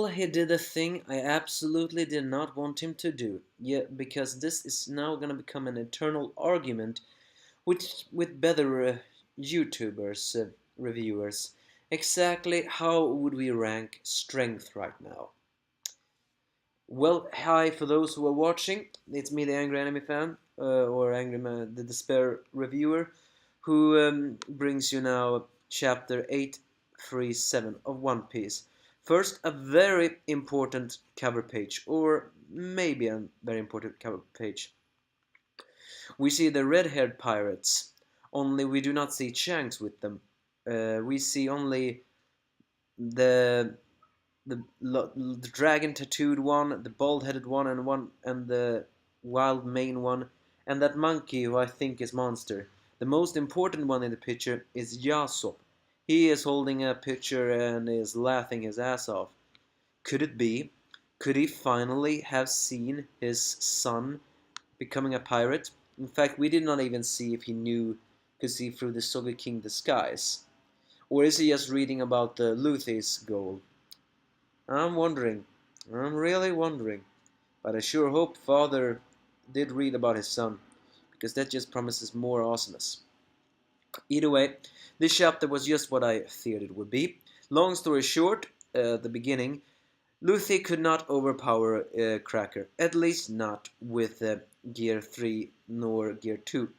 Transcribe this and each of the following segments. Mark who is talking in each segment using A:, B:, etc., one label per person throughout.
A: he did a thing I absolutely did not want him to do. Yeah, because this is now gonna become an eternal argument with better YouTubers, reviewers. Exactly how would we rank strength right now? Well, hi for those who are watching. It's me, the Angry Anime Fan, or Angry Man, the Despair Reviewer, who brings you now chapter 837 of One Piece. First, a very important cover page, or maybe a very important cover page. We see the red-haired pirates, only we do not see Shanks with them. We see only the the dragon tattooed one, the bald headed one, and the wild mane one, and that monkey who I think is Monster. The most important one in the picture is Yasop. He is holding a picture and is laughing his ass off. Could it be? Could he finally have seen his son becoming a pirate? In fact, we did not even see if he could see through the Soviet King disguise. Or is he just reading about the Luffy's goal? I'm wondering. I'm really wondering. But I sure hope Father did read about his son, because that just promises more awesomeness. Either way, this chapter was just what I feared it would be. Long story short, the beginning, Luffy could not overpower Cracker, at least not with Gear 3 nor Gear 2.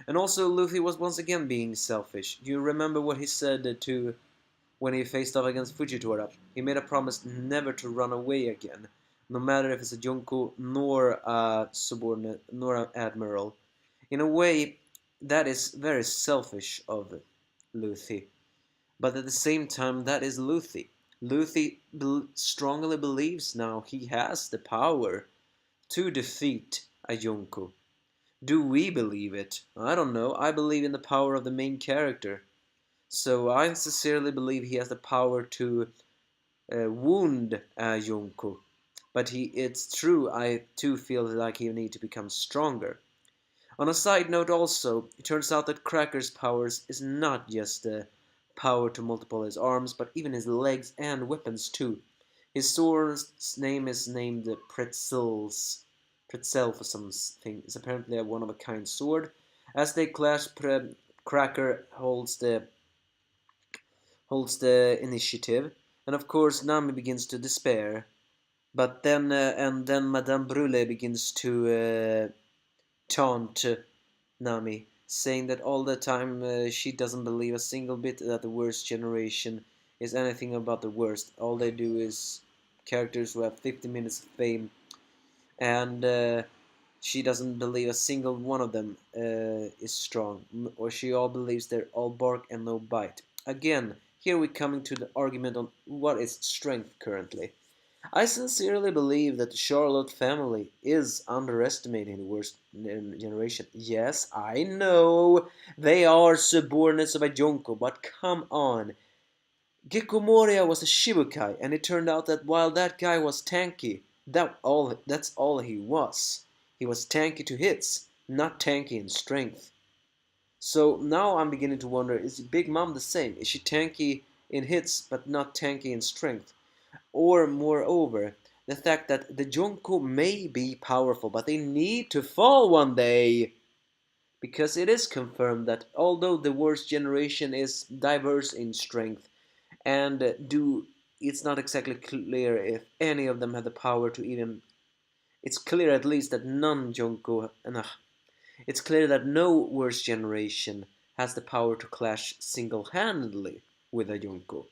A: And also, Luffy was once again being selfish. You remember what he said to when he faced off against Fujitora? He made a promise never to run away again, no matter if it's a Yonko nor a subordinate nor an admiral. In a way, that is very selfish of Luffy. But at the same time, that is Luffy. Luffy strongly believes now he has the power to defeat a Yonko. Do we believe it? I don't know. I believe in the power of the main character. So I sincerely believe he has the power to wound Yonko. But it's true, I too feel like he needs to become stronger. On a side note also, it turns out that Cracker's powers is not just the power to multiple his arms, but even his legs and weapons too. His sword's name is named Pretzel for something. It's apparently a one-of-a-kind sword. As they clash, Cracker holds the initiative, and of course Nami begins to despair. But then Madame Brule begins to taunt Nami, saying that all the time she doesn't believe a single bit that the worst generation is anything about the worst. All they do is characters who have 50 minutes of fame, and she doesn't believe a single one of them is strong, or she all believes they're all bark and no bite. Again, here we're coming to the argument on what is strength currently. I sincerely believe that the Charlotte family is underestimating the worst generation. Yes, I know they are subordinates of a Yonko, but come on. Gekko Moria was a Shibukai, and it turned out that while that guy was tanky, that's all he was. He was tanky to hits, not tanky in strength. So now I'm beginning to wonder, is Big Mom the same? Is she tanky in hits, but not tanky in strength? Or moreover, the fact that the Yonko may be powerful, but they need to fall one day. Because it is confirmed that although the worst generation is diverse in strength, and it's not exactly clear if any of them have the power to even. It's clear at least that none Yonko. It's clear that no worst generation has the power to clash single-handedly with a Yonko.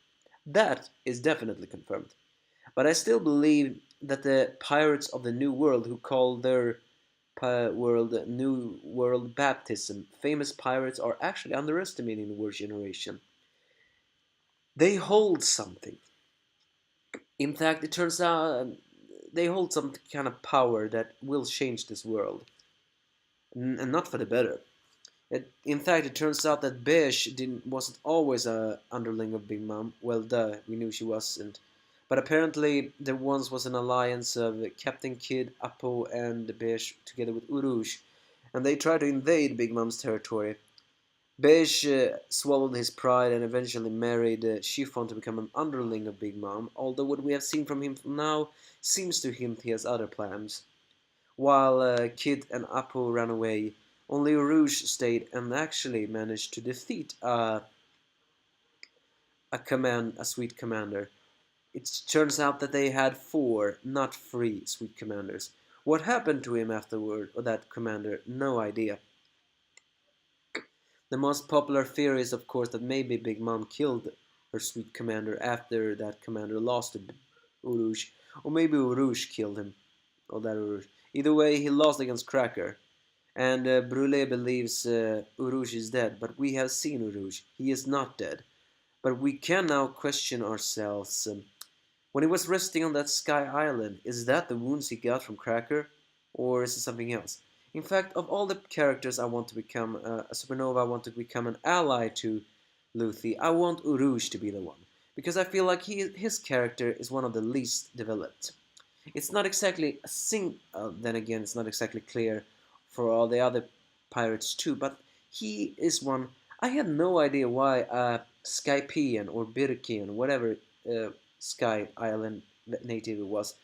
A: That is definitely confirmed. But I still believe that the pirates of the New World, who call their world New World Baptism, famous pirates, are actually underestimating the worst generation. They hold something. In fact, it turns out they hold some kind of power that will change this world, and not for the better. In fact, it turns out that Beige wasn't always a underling of Big Mom. Well, duh, we knew she wasn't. But apparently, there once was an alliance of Captain Kidd, Apo, and Beige together with Urush, and they tried to invade Big Mom's territory. Beige swallowed his pride and eventually married Chiffon to become an underling of Big Mom, although what we have seen from him now seems to hint he has other plans. While Kid and Apo ran away, only Rouge stayed and actually managed to defeat a sweet commander. It turns out that they had four, not three, sweet commanders. What happened to him afterward, or that commander, no idea. The most popular theory is of course that maybe Big Mom killed her sweet commander after that commander lost to Urush, or maybe Urush killed him, or that Urush. Either way, he lost against Cracker, and Brule believes Urush is dead, but we have seen Urush. He is not dead. But we can now question ourselves. When he was resting on that sky island, is that the wounds he got from Cracker? Or is it something else? In fact, of all the characters I want to become a supernova, I want to become an ally to Luffy, I want Urush to be the one. Because I feel like his character is one of the least developed. It's not exactly a then again, it's not exactly clear for all the other pirates too, but he is one. I had no idea why Skypian or Birkian, whatever Sky Island native it was,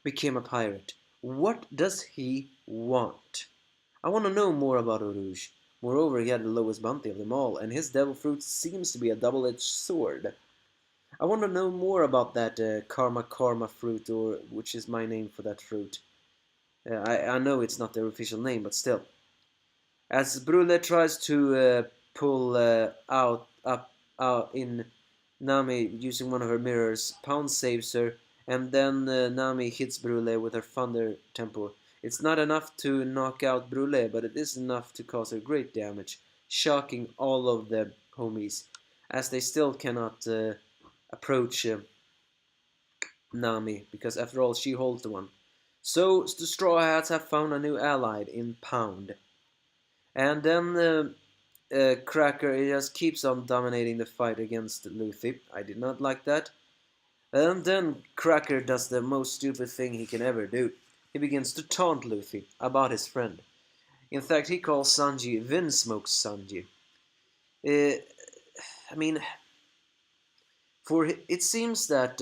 A: became a pirate. What does he want? I want to know more about Orouge. Moreover, he had the lowest bounty of them all, and his devil fruit seems to be a double-edged sword. I want to know more about that karma fruit, or which is my name for that fruit. I know it's not their official name, but still. As Brule tries to pull out in Nami using one of her mirrors, Pound saves her, and then Nami hits Brule with her thunder tempo. It's not enough to knock out Brule, but it is enough to cause her great damage, shocking all of the homies, as they still cannot approach Nami, because after all, she holds the one. So the Straw Hats have found a new ally in Pound. And then Cracker just keeps on dominating the fight against Luffy. I did not like that. And then Cracker does the most stupid thing he can ever do. He begins to taunt Luffy about his friend. In fact, he calls Sanji Vinsmoke Sanji. Uh, I mean, for it seems that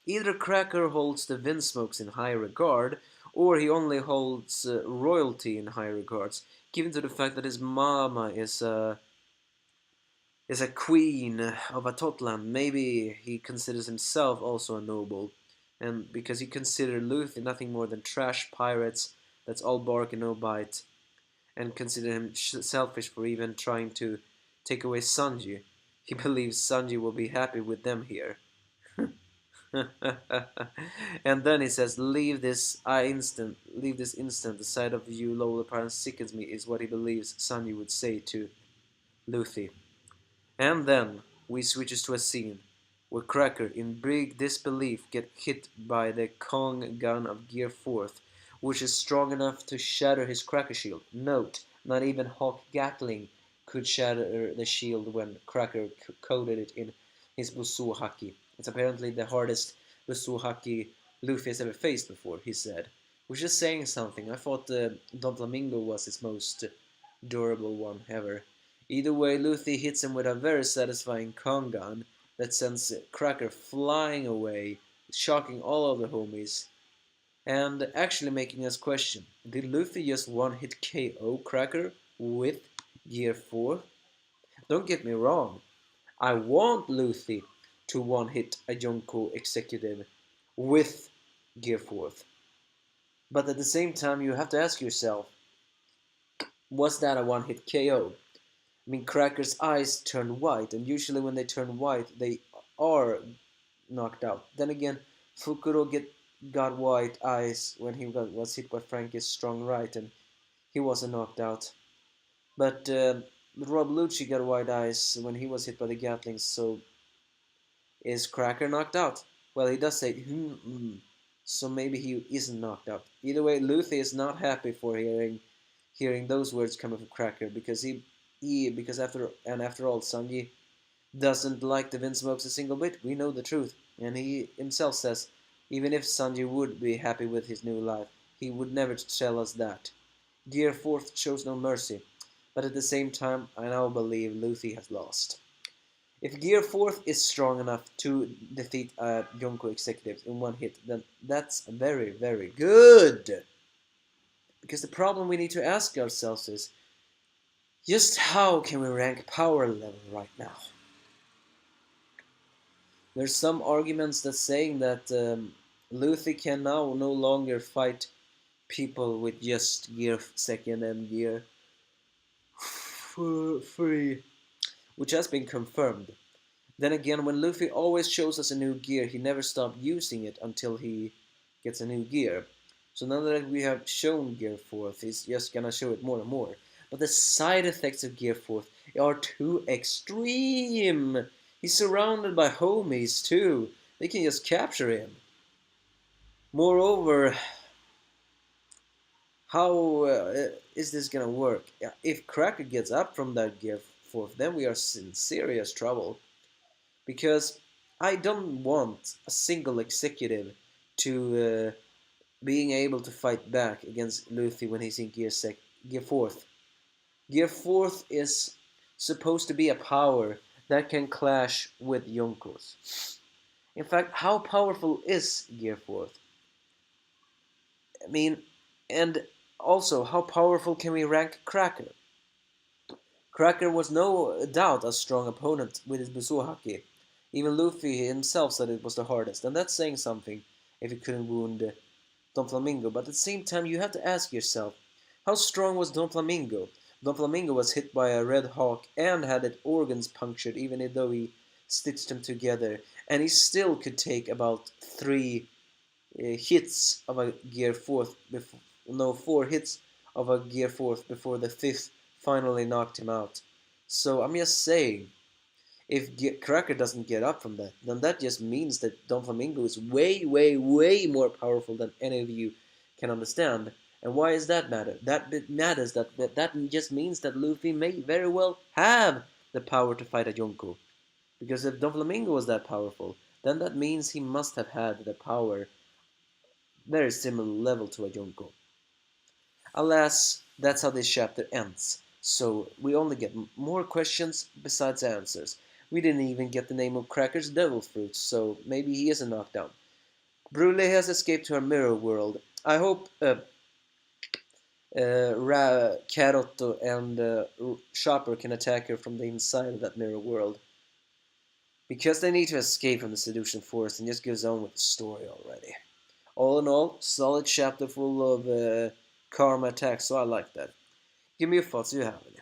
A: either Cracker holds the Vinsmokes in high regard, or he only holds royalty in high regards, given to the fact that his mama is a queen of a Totland. Maybe he considers himself also a noble, and because he considered Luffy nothing more than trash pirates that's all bark and no bite, and consider him selfish for even trying to take away Sanji. He believes Sanji will be happy with them here. And then he says, leave this instant. The sight of you, lowly pirate, sickens me," is what he believes Sanji would say to Luffy. And then we switches to a scene where Cracker, in big disbelief, get hit by the Kong gun of Gear 4th, which is strong enough to shatter his Cracker shield. Note, not even Hawk Gatling could shatter the shield when Cracker coated it in his Busuu Haki. It's apparently the hardest Busuu Haki Luffy has ever faced before, he said. Which is saying something. I thought Don Flamingo was his most durable one ever. Either way, Luffy hits him with a very satisfying Kong gun that sends Cracker flying away, shocking all of the homies, and actually making us question, did Luffy just one-hit KO Cracker with Gear 4? Don't get me wrong, I want Luffy to one-hit a Yonko executive with Gear 4th. But at the same time, you have to ask yourself, was that a one-hit KO? I mean, Cracker's eyes turn white, and usually when they turn white, they are knocked out. Then again, got white eyes when he was hit by Frankie's strong right, and he wasn't knocked out. But Rob Lucci got white eyes when he was hit by the Gatling, so is Cracker knocked out? Well, he does say, so maybe he isn't knocked out. Either way, Luffy is not happy for hearing those words coming from Cracker, because after all, Sanji doesn't like the Vinsmokes a single bit. We know the truth, and he himself says, even if Sanji would be happy with his new life, he would never tell us that. Gear 4th shows no mercy. but at the same time, I now believe Luffy has lost. If Gear 4th is strong enough to defeat Yonko executives in one hit, then that's very, very good. Because the problem we need to ask ourselves is, just how can we rank power level right now? There's some arguments that saying that Luffy can now no longer fight people with just Gear 2nd and Gear 3, which has been confirmed. Then again, when Luffy always shows us a new gear, he never stopped using it until he gets a new gear. So now that we have shown Gear 4th, he's just gonna show it more and more. But the side effects of Gear 4th are too extreme. He's surrounded by homies too. They can just capture him. Moreover, how is this gonna work? If Cracker gets up from that Gear 4th, then we are in serious trouble. Because I don't want a single executive to being able to fight back against Luffy when he's in Gear 4th. Gear 4th is supposed to be a power that can clash with Yonko's. In fact, how powerful is Gear 4th? I mean, and also, how powerful can we rank Cracker? Cracker was no doubt a strong opponent with his Busuhaki. Even Luffy himself said it was the hardest, and that's saying something if he couldn't wound Don Flamingo. But at the same time, you have to ask yourself, how strong was Don Flamingo? Don Flamingo was hit by a red hawk and had its organs punctured, even though he stitched them together, and he still could take about 3 hits of a Gear 4th before, no, 4 hits of a Gear 4th before the 5th finally knocked him out. So I'm just saying, if Cracker doesn't get up from that, then that just means that Don Flamingo is way, way, way more powerful than any of you can understand. And why does that matter? That matters that just means that Luffy may very well have the power to fight a Yonko. Because if Don Flamingo was that powerful, then that means he must have had the power very similar level to a Yonko. Alas, that's how this chapter ends. So we only get more questions besides answers. We didn't even get the name of Cracker's devil fruit, so maybe he is a knockdown. Brule has escaped to her mirror world. I hope Carotto and Chopper can attack her from the inside of that mirror world. Because they need to escape from the Seduction Forest and just goes on with the story already. All in all, solid chapter full of karma attacks, so I like that. Give me your thoughts if you have any.